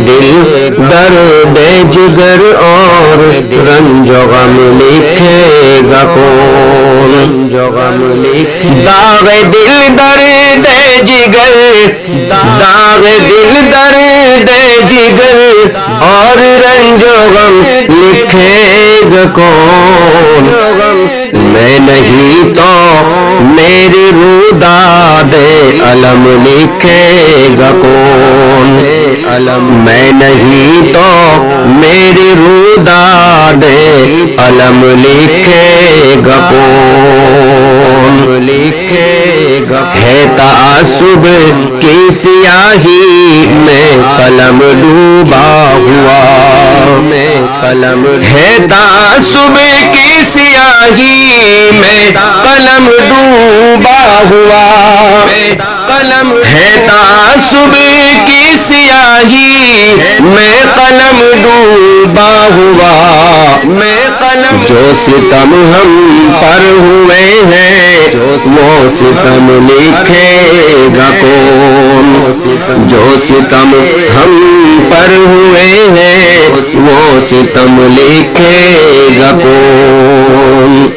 دل درد جگر اور رنج و غم لکھے گا کون؟ داغ دل درد جگر، داغ دل درد جگر اور رنج و غم لکھے گا کون؟ میں نہیں تو میری روداد علم لکھے گا کون؟ میں نہیں تو میری روداد علم لکھے گا کون؟ ہے تعصب کی سیاہی میں قلم ڈوبا ہوا، ہے تعصب کی سیاہی میں قلم ڈوبا ہوا، ہے تعصب کی سیاہی میں قلم ڈوبا ہوا، جو ستم ہم پر ہوئے ہیں وہ ستم لکھے گا کون؟ جو ستم ہم پر ہوئے ہیں وہ ستم لکھے گا کون؟